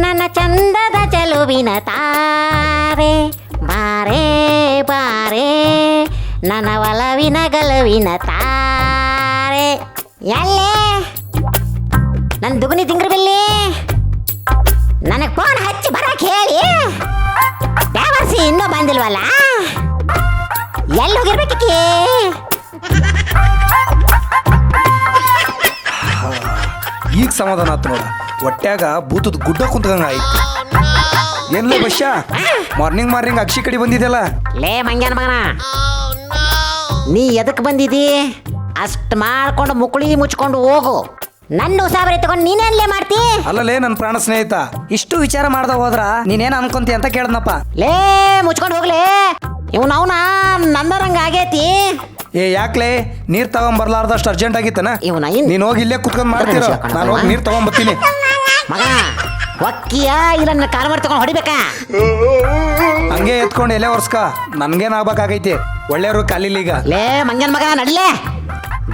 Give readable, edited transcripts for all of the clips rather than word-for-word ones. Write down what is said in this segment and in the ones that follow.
ನನ್ನ ಚಂದದ ಚೆಲುವಿನ ತಾರೆ ಬಾರೆ ಬಾರೆ ನನ್ನ ಒಲವಿನ ಗಲುವಿನ ತಾರೆ ಎಲ್ಲೇ ನನ್ನ ದುಗುನಿ ತಿಂಗ್ರಬಿಲ್ಲಿ ನನಗೆ ಫೋನ್ ಹಚ್ಚಿ ಬರಕ್ಕೆ ಹೇಳಿ ಯಾವರ್ಸಿ ಇನ್ನೂ ಬಂದಿಲ್ವಲ್ಲ ಎಲ್ಲಿ ಹೋಗಿರ್ಬೇಕಿ ಈಗ ಸಮಾಧಾನ ಆತು ನೋಡ ಹೊಟ್ಯಾಗ ಭೂತದ ಗುಡ್ಡ ಕುಂತ್ಕಂಗ ಆಯ್ತು ಏನ್ಲೇ ಬಶ್ಯ ಮಾರ್ನಿಂಗ್ ಅಕ್ಷಿ ಕಡೆ ಬಂದಿದೆಯಲ್ಲ ಲೇ ಮಂಗ್ಯಾನ ಮಗನ ನೀ ಎದಕ್ಕೆ ಬಂದಿದಿ ಅಷ್ಟು ಮಾಡ್ಕೊಂಡು ಮುಕುಳಿ ಮುಚ್ಕೊಂಡು ಹೋಗು ನನ್ನ ಉಸಾಬರಿ ತಗೊಂಡು ನೀನೇನ್ಲೇ ಮಾಡ್ತಿ ಅಲ್ಲಲೇ ನನ್ನ ಪ್ರಾಣ ಸ್ನೇಹಿತ ಇಷ್ಟು ವಿಚಾರ ಮಾಡ್ದ ಹೋದ್ರ ನೀನೇನ್ ಅನ್ಕೊಂತಿ ಅಂತ ಕೇಳ್ದನಪ್ಪ ಲೇ ಮುಚ್ಕೊಂಡು ಹೋಗ್ಲೇ ಇವನು ಅವನ ನಂದರಂಗ ಆಗೈತಿ ಏ ಯಾಕ್ಲೇ ನೀರ್ ತಗೊಂಬರ್ಲಾರ್ದಷ್ಟು ಅರ್ಜೆಂಟ್ ಆಗಿತ್ತನ ಇವನ ನೀನ್ ಹೋಗಿ ಇಲ್ಲೇ ಕುತ್ಕೊಂಡ್ ಮಾಡ್ತೀರ ನಾನು ಹೋಗಿ ನೀರ್ ತಗೊಂಬರ್ತೀನಿ ಮಗ ಒಕ್ಕಿಯ ಇಲ್ಲ ನನ್ನ ಕಾಲ್ ಮಾಡಿ ತಗೊಂಡು ಹೊಡಿಬೇಕಾ ಹಂಗೆ ಎತ್ಕೊಂಡು ಎಲೆ ಒರ್ಸ್ಕ ನನ್ಗೇನ್ ಆಗ್ಬೇಕಾಗೈತಿ ಒಳ್ಳೆಯವ್ರು ಕಾಲಿಲ್ಲ ಈಗ ಲೇ ಮಂಗ್ಯನ ಮಗ ನಡ್ಲೇ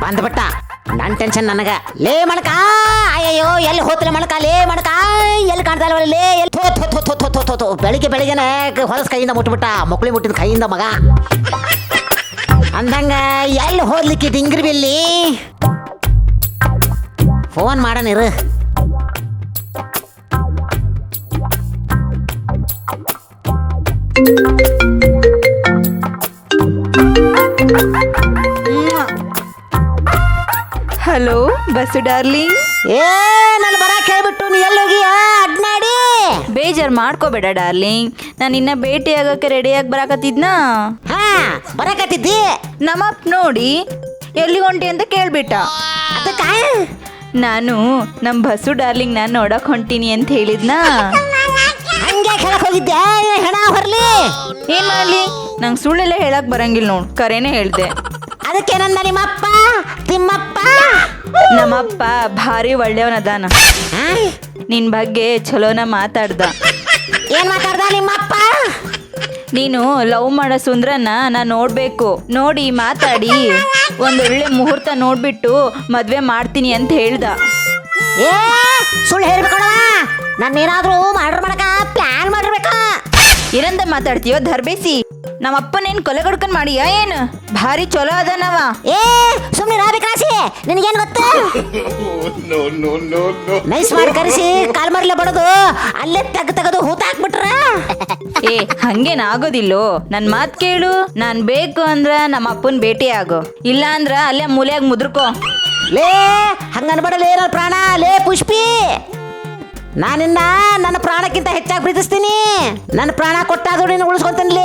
ಬಂದ್ಬಿಟ್ಟ ನನ್ ಟೆನ್ಷನ್ ನನಗ ಲೇ ಮಣಕ ಅಯ್ಯಯ್ಯೋ ಎಲ್ಲಿ ಹೋತಲೆ ಮಣಕ ಲೇ ಮಣಕ ಎಲ್ಲಿ ಕಾಣ್ತಾ ಇಲ್ವಲ್ಲ ಲೇ ಎಲ್ಲಿ ಥೋ ಬೆಳಿಗ್ಗೆನೆ ಹೊಲಸ್ ಕೈಯಿಂದ ಮುಟ್ಬಿಟ್ಟ ಮಕ್ಕಳಿ ಮುಟ್ಟಿದ ಕೈಯಿಂದ ಮಗ ಅಂದಂಗ ಎಲ್ಲಿ ಹೋದ್ಲಿಕ್ಕೆ ಡಿಂಗ್ರಿ ಬಿಲ್ಲಿ ಫೋನ್ ಮಾಡನಿರು ಹಲೋ ಬಸ್ಸು ಡಾರ್ಲಿಂಗ್ ಏ ನಾನು ಬರಕ್ಕೆ ಹೇಳ್ಬಿಟ್ಟು ನೀ ಎಲ್ಲೋಗಿಯ ಅಡ್ನಾಡಿ ಬೇಜಾರು ಮಾಡ್ಕೋಬೇಡ ಡಾರ್ಲಿಂಗ್ ನಾನು ಇನ್ನ ಭೇಟಿ ಆಗೋಕೆ ರೆಡಿಯಾಗಿ ಬರಾಕತ್ತಿದ್ನಾ ಹಾ ಬರಕತ್ತಿದ್ದಿ ನಮ್ಮಪ್ಪ ನೋಡಿ ಎಲ್ಲಿ ಹೊಂಟಿ ಅಂತ ಕೇಳ್ಬಿಟ್ಟ ಅದಕ್ಕ ನಾನು ನಮ್ಮ ಬಸ್ಸು ಡಾರ್ಲಿಂಗ್ ನಾನು ನೋಡಕ್ ಹೊಂಟೀನಿ ಅಂತ ಹೇಳಿದ್ನಾ ಹಂಗೆ ಹೇಳಕ್ ಹೋಗಿದ್ದೆ ಹೆಣ ಹೊರ್ಲಿ ಏನ್ ಮಾಡ್ಲಿ ನಂಗೆ ಸುಳ್ಳೆಲ್ಲ ಹೇಳಕ್ ಬರಂಗಿಲ್ಲ ನೋಡ್ ಕರೆನೇ ಹೇಳ್ದೆ ಅದಕ್ಕೆ ನನ್ನ ನಿಮ್ಮಪ್ಪ ತಿಮ್ಮಪ್ಪ ನಮ್ಮಪ್ಪ ಭಾರಿ ಒಳ್ಳೆಯವನದಾನ ನಿನ್ ಬಗ್ಗೆ ಚಲೋನ ಮಾತಾಡ್ದ ಏನ್ ಮಾತಾಡ್ದ ನಿಮ್ಮಪ್ಪ ನೀನು ಲವ್ ಮಾಡೋ ಸುಂದ್ರನ್ನ ನಾನು ನೋಡ್ಬೇಕು ನೋಡಿ ಮಾತಾಡಿ ಒಂದೊಳ್ಳೆ ಮುಹೂರ್ತ ನೋಡ್ಬಿಟ್ಟು ಮದ್ವೆ ಮಾಡ್ತೀನಿ ಅಂತ ಹೇಳ್ದ ಏ ಸುಳ್ಳು ಹೇಳ್ಬೇಕಣ ನಾನೇನಾದ್ರೂ ಆರ್ಡರ್ ಮಾಡಕ ಪ್ಲಾನ್ ಮಾಡಿರ್ಬೇಕಾ ಏನಂತ ಮಾತಾಡ್ತೀಯೋ ಧರ್ಬೇಸಿ ನಮ್ಮಪ್ಪನೇನ್ ಕೊಲೆ ಕೊಡ್ಕೊಂಡ್ ಮಾಡಿಯಾ ಏನು ಭಾರಿ ಚಲೋ ಅದನವ ಏ ಸುಮ್ಮನೆ ರಾಬಿಕಾಸಿ ನಿನಗೇನು ಗೊತ್ತು ನೈಸ್ ಮಾಡಿ ಕರೆಸಿ ಕಾಲ್ ಮರ್ಲೆ ಬಡದು ಅಲ್ಲೇ ತೆಗೆದು ಹೂತ ಹಾಕ್ಬಿಟ್ರ ಏ ಹಂಗೇನ್ ಆಗೋದಿಲ್ಲೋ ನನ್ ಮಾತ್ ಕೇಳು ನಾನ್ ಬೇಕು ಅಂದ್ರ ನಮ್ಮ ಅಪ್ಪನ್ ಭೇಟಿ ಆಗೋ ಇಲ್ಲ ಅಂದ್ರ ಅಲ್ಲೇ ಮೂಲೆಯಾಗ ಮುದ್ರಕೋ ಲೇ ಹಂಗನ್ಬೇಡಲೇ ನನ್ನ ಪ್ರಾಣ ಲೇ ಪುಷ್ಪಿ ನಾನಿನ್ನ ನನ್ನ ಪ್ರಾಣಕ್ಕಿಂತ ಹೆಚ್ಚಾಗಿ ಪ್ರೀತಿಸ್ತೀನಿ ನನ್ನ ಪ್ರಾಣ ಕೊಟ್ಟಾದ್ರು ನೀನು ಉಳಿಸ್ಕೊಂತೀನಿ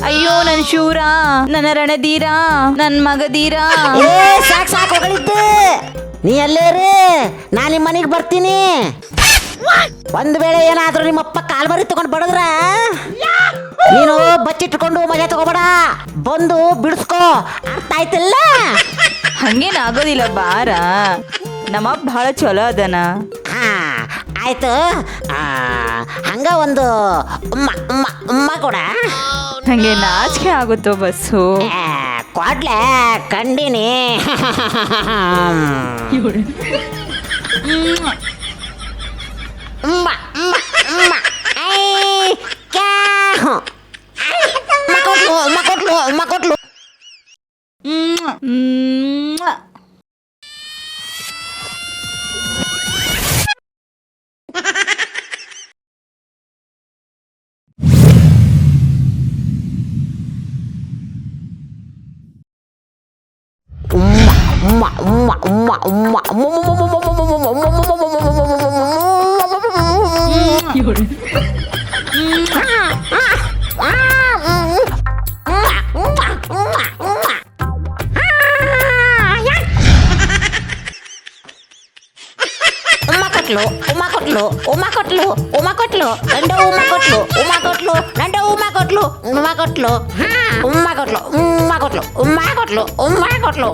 ಅಯ್ಯೋ ನನ್ ಶೂರ ನನ್ನ ರಣಧೀರ ನನ್ ಮಗಧೀರ ಏ ಸಾಕು ಹೊಗಳಿದ್ದು ನೀ ಅಲ್ಲೇರಿ ನಾನು ನಿಮ್ಮ ಮನೆಗೆ ಬರ್ತೀನಿ ಒಂದು ವೇಳೆ ಏನಾದ್ರೂ ನಿಮ್ಮಪ್ಪ ಕಾಲ್ ಮರಿ ತಗೊಂಡು ಬಡದ್ರ ನೀನು ಬಚ್ಚಿಟ್ಕೊಂಡು ಮಜಾ ತಗೋಬೇಡ ಬಂದು ಬಿಡಿಸ್ಕೋ ಅರ್ಥ ಆಯ್ತಿಲ್ಲ ಹಂಗೇನ್ ಆಗೋದಿಲ್ಲ ಬಾರ ನಮ್ಮಪ್ಪ ಬಹಳ ಚಲೋ ಅದನ ಹಾ ಆಯ್ತು ಹಂಗ ಒಂದು ಉಮ್ಮ ಉಮ್ಮ ಉಮ್ಮ ಕೂಡ ಹಂಗೆ ನಾಚಿಕೆ ಆಗುತ್ತೋ ಬಸ್ಸು ಕೊಡ್ಲೆ ಕಂಡಿನಿ ಉಮ್ಮ ಉಮ್ಮ ಉಮ್ಮ ಐ ಕ್ಯಾ ಉಮ್ಮ ಕೊಟ್ಲು ಕೊಟ್ಲು ಉಮ್ಮ ಕೊಟ್ಲು ಉಮ್ಮ ಕೊಟ್ಲು ಉಮ್ಮ ಕೊಟ್ಲು ಗಂಡ ಉಮ್ಮ ಕೊಟ್ಲು ಉಮ್ಮ ಕೊಟ್ಲು ಗಂಡ ಉಮ್ಮ ಕೊಟ್ಲು ಉಮ್ಮ ಕೊಟ್ಲು ಉಮ್ಮ ಕೊಟ್ಲು ಉಮ್ಮ ಕೊಟ್ಲು ಉಮ್ಮ ಕೊಟ್ಲು ಉಮ್ಮ ಕೊಟ್ಲು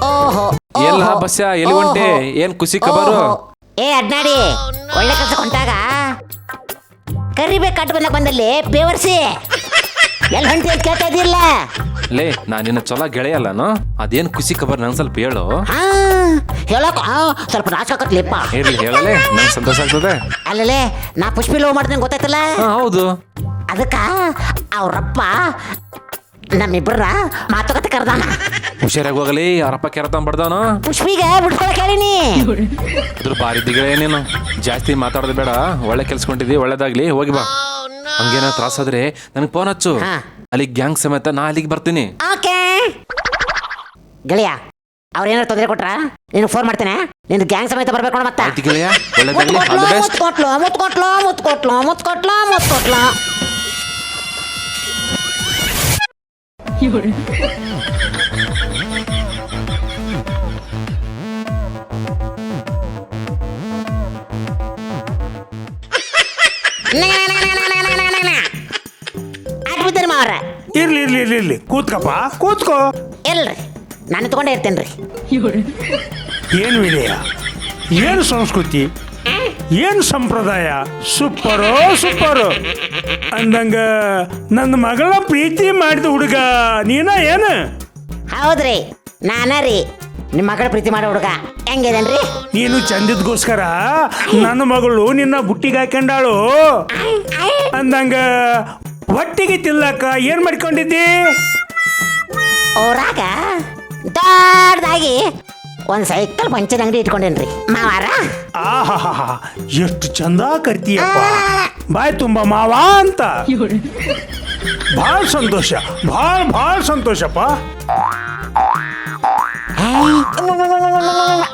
ಓಹೋ ಎಲ್ಲ ಬಸ್ಸ ಎಲ್ಲಿ ಹೊಂಟೆ ಏನ್ ಖುಷಿ ಖಬರು ಏ ಅಡ್ನಾಡಿ ಒಳ್ಳೆ ಕೆಲಸ ಕೊಂಟಾಗ ಕರಿಬೇಕು ಕಟ್ಟು ಬಂದಲ್ಲಿ ಬೇವರ್ಸಿ ಎಲ್ಲಿ ಹೊಂಟಿ ಅಂತ ಕೇಳ್ತಾ ಇದ್ದಿಲ್ಲ ಲೇ ನಾನಿನ್ನ ಚಲೋ ಗೆಳೆಯಲ್ಲನು ಅದೇನ್ ಖುಷಿ ಖಬರ್ ನಂಗೆ ಸ್ವಲ್ಪ ಹೇಳು ಹಾ ಹೇಳಕ ಸ್ವಲ್ಪ ನಾಚ್ಕತ್ಲಿಪ್ಪ ಇರ್ಲಿ ಹೇಳಲೇ ನಂಗೆ ಸಂತೋಷ ಆಗ್ತದೆ ಅಲ್ಲಲೇ ನಾ ಪುಷ್ಪಿ ಲವ್ ಮಾಡ್ತೀನಿ ಗೊತ್ತಾಯ್ತಲ್ಲ ಹಾ ಹೌದು ಅದಕ್ಕ ಅವ್ರಪ್ಪ ನಮ್ಮಿಬ್ರ ಮಾತುಕತೆ ಕರ್ದಾನ ಹುಷಾರಾಗಿ ಹೋಗಲಿ ಅವರಪ್ಪ ಕೆರತಂಬಡ್ದಾನು ಪುಷ್ಪಿಗೆ ಬಿಡ್ಕೊಳಕ್ ಹೇಳಿನಿ ಅದ್ರ ಬಾರಿ ದಿಗಳೆ ನೀನು ಜಾಸ್ತಿ ಮಾತಾಡೋದು ಬೇಡ ಒಳ್ಳೆ ಕೆಲ್ಸ್ಕೊಂಡಿದ್ದಿ ಒಳ್ಳೇದಾಗ್ಲಿ ಹೋಗಿ ಬಾ ಹಂಗೇನ ತ್ರಾಸಾದ್ರೆ ನನಗೆ ಫೋನ್ ಹಚ್ಚು ಹಾ. ಅಲ್ಲಿ ಗ್ಯಾಂಗ್ ಸಮೇತ ನಾ ಅಲ್ಲಿಗೆ ಬರ್ತೀನಿ ಓಕೆ ಗೆಳೆಯ ಅವ್ರೇನಾರು ತೊಂದರೆ ಕೊಟ್ರ ನೀನು ಫೋನ್ ಮಾಡ್ತೇನೆ ನಿನ್ ಗ್ಯಾಂಗ್ ಸಮೇತ ಬರ್ಬೇಕು ನೋಡ ಮತ್ತ ಆಯ್ತು ಗೆಳೆಯ ಒಳ್ಳೇದಾಗ್ಲಿ ಆಲ್ ದ ಬೆಸ್ಟ್ ಮುತ್ಕೊಟ್ಲು ಮುತ್ಕೊಟ್ಲು ಮುತ್ಕೊಟ್ಲು ಮುತ್ಕೊಟ್ಲು ಮುತ್ಕೊಟ್ಲು ಆಗ್ಬಿದ್ದೀರಿ ಮಾವ್ರ ಇರ್ಲಿ ಇರ್ಲಿ ಇರ್ಲಿ ಇರ್ಲಿ ಕೂತ್ಕಪ್ಪ ಕೂತ್ಕೋ. ಇಲ್ರಿ ನಾನು ತಗೊಂಡೇ ಇರ್ತೇನ್ರಿ ಏನು ವಿನಯ, ಏನು ಸಂಸ್ಕೃತಿ, ಏನು ಸಂಪ್ರದಾಯ, ಸೂಪರೋ ಸೂಪರು ಅಂದಂಗ ನನ್ನ ಮಗಳ ಪ್ರೀತಿ ಮಾಡಿದ ಹುಡುಗ ನೀನ ಏನು? ಹೌದ್ರಿ ನಾನ ರೀ ನಿಮ್ಮ ಮಗಳ ಪ್ರೀತಿ ಮಾಡೋ ಹುಡುಗ ಹೆಂಗಿದೇನ್ರಿ ನೀನು ಚಂದಿದ್ಗೋಸ್ಕರ ನನ್ನ ಮಗಳು ನಿನ್ನ ಬುಟ್ಟಿಗೆ ಹಾಕೊಂಡಾಳು ಅಂದಂಗ ಒಟ್ಟಿಗೆ ತಿಲ್ಲಕ್ಕ ಏನ್ ಮಾಡ್ಕೊಂಡಿದ್ದಿ? ಊರಾಗ ದೊಡ್ಡದಾಗಿ ಒಂದ್ ಸೈಕಲ್ ಪಂಚರ್ ಅಂಗಡಿ ಇಟ್ಕೊಂಡೇನ್ರಿ ಮಾವಾರ ಆಹಾ ಎಷ್ಟು ಚಂದ ಕರ್ತೀಯಪ್ಪ, ಬಾಯ್ ತುಂಬ ಮಾವ ಅಂತ. ಭಾಳ ಸಂತೋಷ, ಭಾಳ ಸಂತೋಷಪ್ಪ.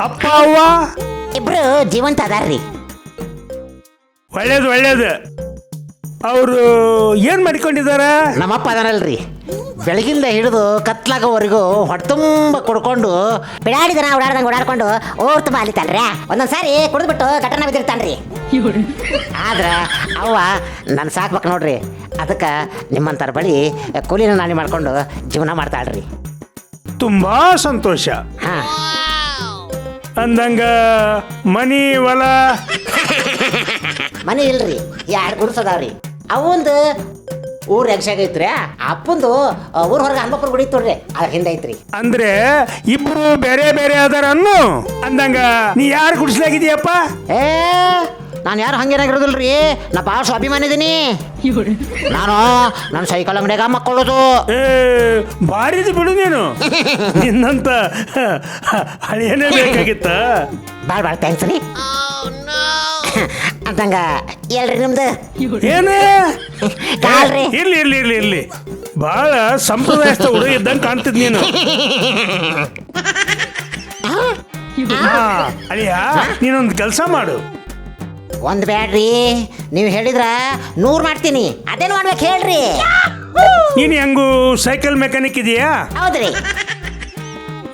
ಅಪ್ಪ ಅವ್ವ ಇಬ್ರು ಜೀವಂತ ಅದಾರ್ರಿ ಒಳ್ಳೇದು ಒಳ್ಳೇದು. ಅವರು ಏನ್ ಮಾಡ್ಕೊಂಡಿದಾರ? ನಮ್ಮಪ್ಪ ಅದಾನಲ್ರಿ ಬೆಳಗಿಂದ ಹಿಡಿದು ಕತ್ಲಾಗೋವರೆಗೂ ಹೊಟ್ಟೆತುಂಬ ಕುಡ್ಕೊಂಡು ಬಿಡಾಡಿದನ ಓಡಾಡ್ಕೊಂಡು ಓರ್ ತುಂಬ ಅಲಿತಾನ್ರಿ. ಒಂದೊಂದ್ಸಾರಿ ಕುಡಿದ್ಬಿಟ್ಟು ಗಟನ ಬಿದ್ದಿರ್ತಾನ್ರಿ. ಆದ್ರ ಅವ್ವ ನಾನು ಸಾಕ್ಬೇಕು ನೋಡ್ರಿ, ಅದಕ್ಕೆ ನಿಮ್ಮಂತರ ಬಳಿ ಕೂಲಿನ ನಾನಿ ಮಾಡ್ಕೊಂಡು ಜೀವನ ಮಾಡ್ತಾಳ್ರಿ. ತುಂಬಾ ಸಂತೋಷ. ಹಾ ಅಂದಂಗ ಮನಿ ಹೊಲ ಮನೆ ಇಲ್ರಿ, 2 ಗುಡ್ಸದಾವ್ರಿ. ಅವಂದು ಊರ್ ಯಕ್ಷಾಗ ಐತ್ರಿ, ಅಪ್ಪಂದು ಊರ್ ಹೊರಗೆ ಹನುಮಪ್ಪನ ಗುಡಿ ಇತ್ತೋಡ್ರಿ, ಅದ್ರ ಹಿಂದೆ ಐತ್ರಿ. ಅಂದ್ರೆ ಇಬ್ರು ಬೇರೆ ಬೇರೆ ಅದಾರ ಅನ್ನು ಅಂದಂಗ ನೀ ಯಾರು ಗುಡಿಸ್ಲಾಗಿದೀಯಪ್ಪ? ಏ ನಾನು ಯಾರು ಹಂಗೇನಾಗಿರೋದಿಲ್ರಿ, ನಾ ಭಾಳ ಸ್ವಾಭಿಮಾನಿ ಇದೀನಿ. ನಾನು ನನ್ನ ಸೈಕಲ್ ಅಂಗಡಿಯಾಗ ಮಕ್ಕಳೋದು. ಏ ಬಾರಿದು ಬಿಡು ನೀನು, ನಿನ್ನಂತ ಹಳೆಯನೇ ಬೇಕಾಗಿತ್ತ. ಭಾಳ ಥ್ಯಾಂಕ್ಸ್ ರೀ. ಅಂತಂಗ ಹೇಳ್ರಿ ನಿಮ್ದು ಏನು? ಕಾಲ್ರಿ. ಇರ್ಲಿ ಇರ್ಲಿ ಇರ್ಲಿ ಇರ್ಲಿ, ಬಹಳ ಸಂಪ್ರದಾಯಸ್ಥ ಹುಡುಗ ಇದ್ದಂಗೆ ಕಾಣ್ತಿದ್ ನೀನು. ಅಳಿಯ ನೀನೊಂದು ಕೆಲಸ ಮಾಡು. ಒಂದು ಬ್ಯಾಡ್ರಿ, ನೀವು ಹೇಳಿದ್ರ 100 ಮಾಡ್ತೀನಿ. ಅದೇನು ಮಾಡ್ಬೇಕು ಹೇಳ್ರಿ. ನೀನು ಹೆಂಗು ಸೈಕಲ್ ಮೆಕ್ಯಾನಿಕ್ ಇದೆಯಾ? ಹೌದ್ರಿ.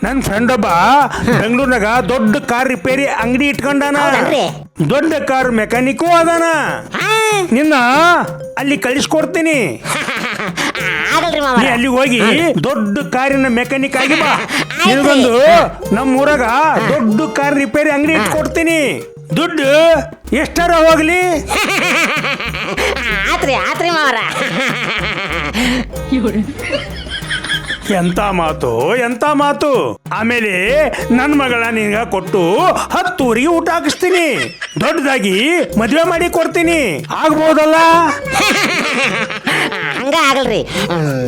ನನ್ನ ಫ್ರೆಂಡ್ ಒಬ್ಬ ಬೆಂಗಳೂರಿನಾಗ ದೊಡ್ಡ ಕಾರ್ ರಿಪೇರಿ ಅಂಗಡಿ ಇಟ್ಕೊಂಡಾನ. ಹೌದನ್ರಿ? ದೊಡ್ಡ ಕಾರ್ ಮೆಕ್ಯಾನಿಕ್ಕು ಅದಾನ. ಹಾ ನಿನ್ನ ಅಲ್ಲಿ ಕಳಿಸ್ಕೊಡ್ತೀನಿ. ಆಗಲ್ರಿ ಮಾವ. ನೀ ಅಲ್ಲಿಗೆ ಹೋಗಿ ದೊಡ್ಡ ಕಾರಿನ ಮೆಕ್ಯಾನಿಕ್ ಆಗಿ ಬಾ. ನಿನಗೊಂದು ನಮ್ಮ ಊರಾಗ ದೊಡ್ಡ ಕಾರ್ ರಿಪೇರಿ ಅಂಗಡಿ ಇಟ್ಕೊಡ್ತೀನಿ. ದುಡ್ಡು ಎಷ್ಟಾರ ಹೋಗ್ಲಿ. ಆತ್ರಿ ಮಾವರ. ಎಂತ ಮಾತು ಎಂತ ಮಾತು. ಆಮೇಲೆ ನನ್ನ ಮಗಳ ನಿನಗ ಕೊಟ್ಟು 10 ಊರಿಗೆ ಊಟ ಹಾಕಿಸ್ತೀನಿ. ದೊಡ್ಡದಾಗಿ ಮದುವೆ ಮಾಡಿ ಕೊಡ್ತೀನಿ. ಆಗ್ಬೋದಲ್ಲ? ಹಂಗ ಆಗಲ್ರಿ,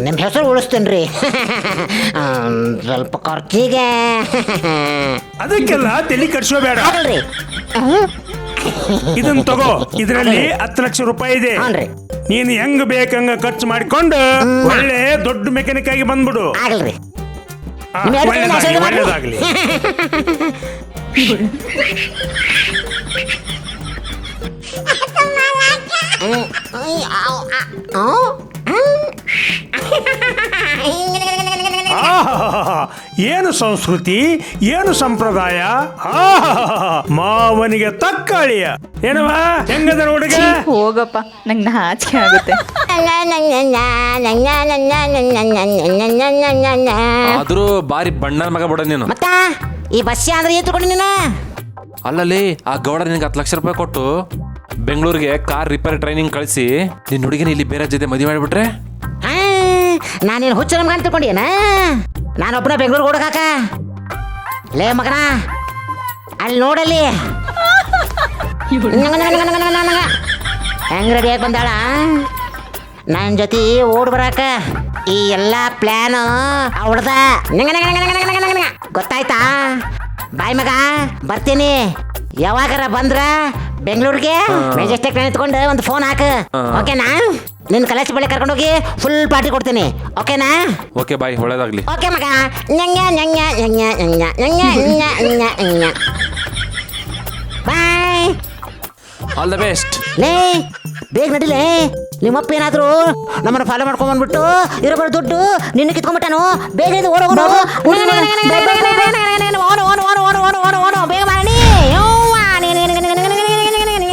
ನಿಮ್ಮ ಹೆಸರು ಉಳಿಸ್ತೇನ್ರಿ. ಸ್ವಲ್ಪ ಖರ್ಚಿಗೆ ಅದಕ್ಕೆಲ್ಲ ತಲೆ ಕಟ್ಸೋಬೇಡ. ಆಗಲ್ರಿ. ಇದನ್ನ ತಗೋ, ಇದರಲ್ಲಿ 10 ಲಕ್ಷ ರೂಪಾಯಿ ಇದೆ. ಹ್ಞೂನ್ರಿ. ನೀನು ಹೆಂಗ್ ಬೇಕಂಗ ಖರ್ಚು ಮಾಡಿಕೊಂಡು ಒಳ್ಳೆ ದೊಡ್ಡ ಮೆಕ್ಯಾನಿಕ್ ಆಗಿ ಬಂದ್ಬಿಡು. ಆಗಲ್ರಿ. ಆ, ನಿಮ್ ಎರಡು ಕೈಲಿ ಆಶೀರ್ವಾದ ಮಾಡ್ರಿ. ಒಳ್ಳೇದಾಗ್ಲಿ. ಆಹಾಹಾಹಾ, ಏನು ಸಂಸ್ಕೃತಿ, ಏನು ಸಂಪ್ರದಾಯ. ಆಹಾಹಾಹಾ, ಮಾವನಿಗೆ ತಕ್ಕ ಅಳಿಯ. ಏನವ ಹೆಂಗದ ಹುಡುಗ? ಹೋಗಪ್ಪ, ನಂಗೆ ನಾಚಿಕೆ ಆಗುತ್ತೆ. ಆದ್ರೂ ಬಾರಿ ಬಣ್ಣನ ಮಗ ಬಿಡ ನೀನು. ಮತ್ತ ಈ ಬಸ್ ಅಂದ್ರೆ ಏನ್ ತಿಳ್ಕೊಂಡು ನೀನು? ಅಲ್ಲಲ್ಲಿ ಆ ಗೌಡ ನಿನಗೆ 10 ಲಕ್ಷ ರೂಪಾಯಿ ಕೊಟ್ಟು ಬೆಂಗಳೂರಿಗೆ ಕಾರ್ ರಿಪೇರಿ ಟ್ರೈನಿಂಗ್ ಕಳಿಸಿ ನಿನ್ನ ಹುಡುಗಿನ ಇಲ್ಲಿ ಬೇರೆ ಜೊತೆ ಮದುವೆ ಮಾಡಿಬಿಟ್ರೆ ನಾನೇನು ಹುಚ್ಚ ನಮ್ಗೆ ಅಂತ ತಿಳ್ಕೊಂಡೇನ? ನಾನೊಬ್ಬನ ಬೆಂಗಳೂರಿಗೆ ಹುಡುಗಾಕ. ಲೇ ಮಗನ, ಅಲ್ಲಿ ನೋಡಲ್ಲಿ ಹೆಂಗ್ ರೆಡಿಯಾಗಿ ಬಂದಾಳ ನನ್ನ ಜೊತೆ ಓಡ್ ಬರಾಕ. ಈ ಎಲ್ಲ ಪ್ಲಾನ್ ಅವಳದ. ಗೊತ್ತಾಯ್ತಾ? ಬಾಯ್ ಮಗ, ಬರ್ತೀನಿ. ಯಾವಾಗಾರ ಬಂದ್ರ ಬೆಂಗಳೂರಿಗೆ ಮೆಜೆಸ್ಟಿಕ್ ನಿಂತ್ಕೊಂಡು ಒಂದು ಫೋನ್ ಹಾಕ. ಓಕೆನಾ? ನಿನ್ನ ಕಲೇಜ್ ಬಳಿ ಕರ್ಕೊಂಡೋಗಿ ಫುಲ್ ಪಾರ್ಟಿ ಕೊಡ್ತೀನಿ. ಓಕೆನಾ? ಓಕೆ ಬಾಯ್, ಒಳ್ಳೇದಾಗ್ಲಿ. ಓಕೆ ಮಗ. ಬಾಯ್. All the best. ಲೇ ಬೇಗ ನಡಿಲೇ. ನಿಮ್ಮಪ್ಪ ಏನಾದ್ರು ನಮ್ಮನ್ನ ಫಾಲೋ ಮಾಡ್ಕೊಂಡ್ ಬಂದ್ಬಿಟ್ಟು ಇರೋ ದುಡ್ಡು ನಿನ್ನ ಕಿತ್ಕೊಂಡ್ಬಿಟ್ಟಾನು. ಬೇಗ ಓಡೋಗೋಣ.